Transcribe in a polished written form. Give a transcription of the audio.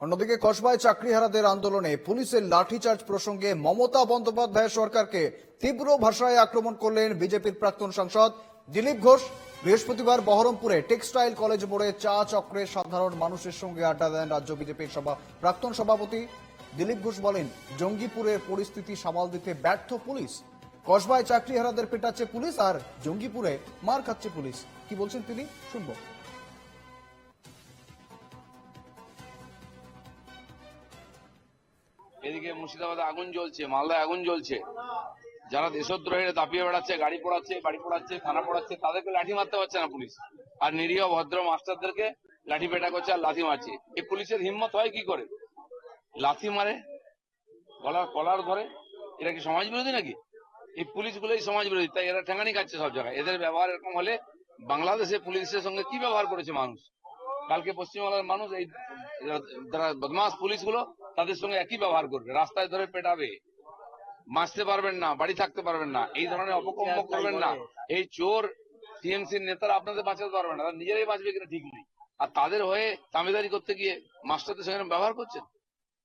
অন্যদিকে কসবায় চাকরিহারাদের আন্দোলনে পুলিশের লাঠিচার্জ প্রসঙ্গে মমতা বন্দ্যোপাধ্যায় সরকারকে তীব্র ভাষায় আক্রমণ করলেন বিজেপির প্রাক্তন সাংসদ দিলীপ ঘোষ। বৃহস্পতিবার বহরমপুরে টেক্সটাইল কলেজ মোড়ে চা চক্রে সাধারণ মানুষের সঙ্গে আড্ডা দেন রাজ্য বিজেপির প্রাক্তন সভাপতি দিলীপ ঘোষ। বলেন, জঙ্গিপুরের পরিস্থিতি সামাল দিতে ব্যর্থ পুলিশ। কসবায় চাকরিহারাদের পেটাচ্ছে পুলিশ আর জঙ্গিপুরে মার খাচ্ছে পুলিশ। কি বলছেন তিনি, শুনবো। এদিকে মুর্শিদাবাদে আগুন জ্বলছে, মালদায় আগুন জ্বলছে। যারা দেশদ্রোহীরা দাপিয়ে বেড়াচ্ছে, গাড়ি পোড়াচ্ছে, বাড়ি পোড়াচ্ছে, থানা পোড়াচ্ছে, তাদেরকে লাঠি মারতে পারছে না পুলিশ, আর নিরীহ ভদ্র মাস্টারদেরকে লাঠি পেটা করছে আর লাথি মারছে। এই পুলিশের হিম্মত হয় কি করে? লাথি মারে, কলার ধরে। এরা কি সমাজ বিরোধী নাকি? এই পুলিশগুলোই সমাজ বিরোধী, তাই এরা ঠেঙ্গানি খাচ্ছে সব জায়গায়। এদের ব্যবহার এরকম হলে বাংলাদেশে পুলিশের সঙ্গে কি ব্যবহার করেছে মানুষ? কালকে পশ্চিমবাংলার মানুষ এই যারা বদমাস পুলিশগুলো, তাদের সঙ্গে একই ব্যবহার করবে। রাস্তায় ধরে পেটাবে, বাঁচতে পারবেন না, বাড়ি থাকতে পারবেন না, এই ধরনের অপকর্ম করবেন না। এই চোর টিএমসির নেতারা আপনাদের বাঁচাতে পারবেন না, তারা নিজেরাই বাঁচবে কিনা ঠিক নেই। আর তাদের হয়ে দাবিদারি করতে গিয়ে মাস্টারদের সঙ্গে ব্যবহার করছেন।